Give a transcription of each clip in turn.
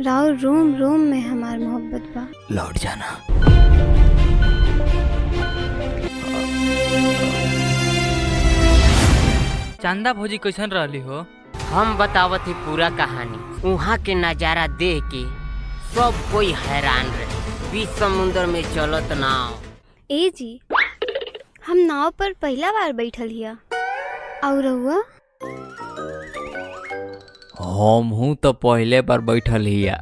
राव रोम रोम में हमार मोहब्बत बा। लौट जाना। चंदा भौजी कैसन रहली हो? हम बतावत ही पूरा कहानी। वहाँ के नजारा देख के सब कोई हैरान रहे। बीच समुद्र में चलत नाव। ए जी, हम नाव पर पहला बार बैठल हिया। और रहुआ? हम हूँ तो पहले बार बैठल हिया।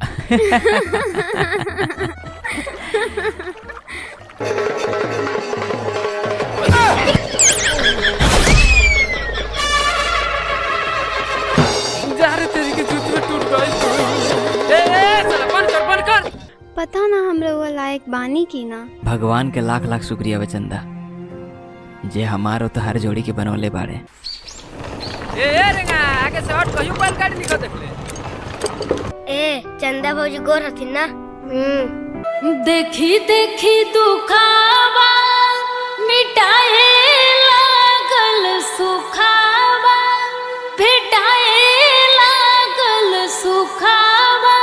पता ना हम रहुआ लायक बानी की ना। भगवान के लाख लाख शुक्रिया बे चंदा, जे हमारो तो हर जोड़ी के बनौले बारे। ए रेंगा आगे से हट कहियो पाल काट निकल देख ले। ए चंदा भौजी गोर हथिन ना। देखी देखी दुखावा मिटाए लागल सुखावा, भेटाए लागल सुखावा,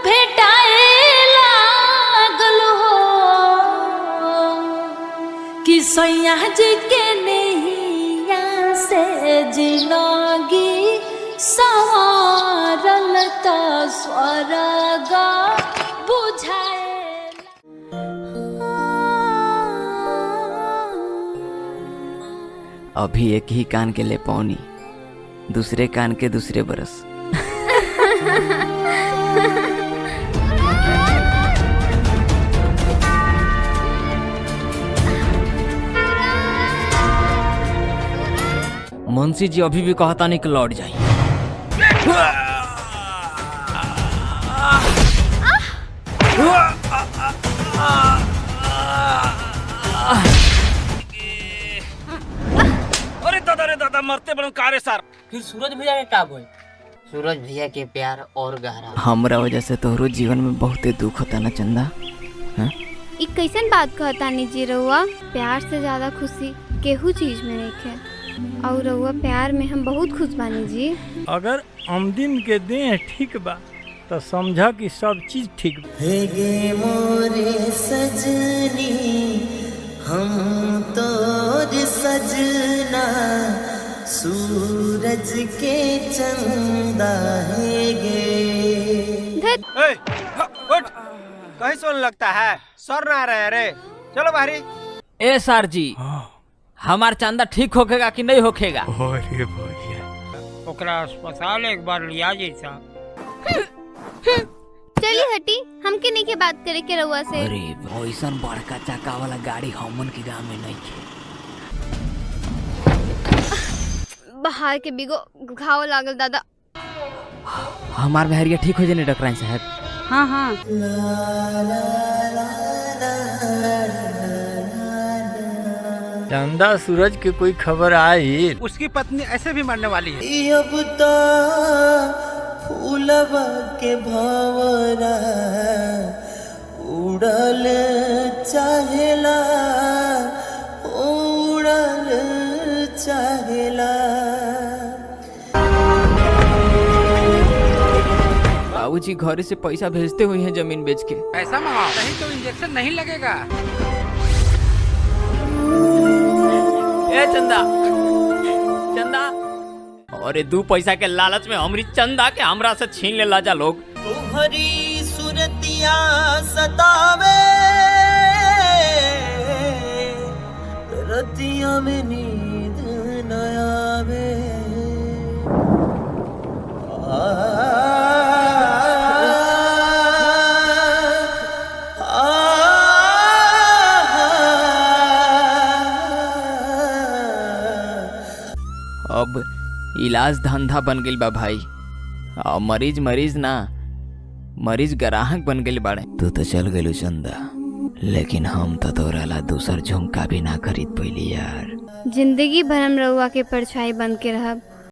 भेटाए लागल हो कि सैया जी के नैया से जिंदगी संवारल त स्वर्ग बुझाए। अभी एक ही कान के ले पौनी, दूसरे कान के दूसरे बरस। मुंशी जी अभी भी कहता नहीं कि लौट जाए। अरे दादा मरते बनो कारे सर। फिर सूरज भैया के का बोल? सूरज भैया के प्यार और गहरा। हमरा वजह से तोहरो जीवन में बहुते दुख होता ना चंदा। हाँ? ई कैसन बात कहता नी जी रहुआ? प्यार से ज्यादा खुशी केहू चीज में नहीं। और रहुआ प्यार में हम बहुत खुश बानी जी। अगर आमदीन के देह ठीक बा तो समझा कि सब चीज ठीक बा। हे गे मोरे सजनी हम तोर सजना, सूरज के चंदा है गे। उठ, कहीं सोने लगता है, सर ना रहे रे। चलो बाहरी। ए सर जी, हमार चंदा ठीक होखेगा कि नहीं होखेगा? अरे भैया, ओकरा अस्पताल एक बार लिया जैसा। चलिए हटी, हमके नहीं के बात करे के रहुआ से। अरे ऐसन बड़का चक्का वाला गाड़ी हमन के गांव में नहीं है। बाहर के बिगो घाव लागल दादा। हमार बहरिया ठीक हो जाने डॉक्टर साहब। हाँ हाँ। चंदा सूरज की कोई खबर आई? उसकी पत्नी ऐसे भी मरने वाली है। अब तो फूलवा के भंवरा उड़ल चाहेला, उड़ल चाहेला। बाबूजी घर से पैसा भेजते हुए हैं जमीन बेच के। पैसा मंगाओ, नहीं तो इंजेक्शन नहीं लगेगा। ए चंदा, चंदा, अरे 2 पैसा के लालच में हमरी चंदा के हमरा से छीन ले लाजा लोग। तुम्हारी सूरतिया सतावे, रतिया में नींद न आवे। अब इलाज धंधा बन गइल बा भाई। और मरीज मरीज ना, मरीज ग्राहक बन गइल बाड़े। तू तो चल गइलू चंदा, लेकिन हम तो तोरा ला दूसर झुमका भी ना खरीद पैली यार। जिंदगी भर हम रहुआ के परछाई बन के रहब।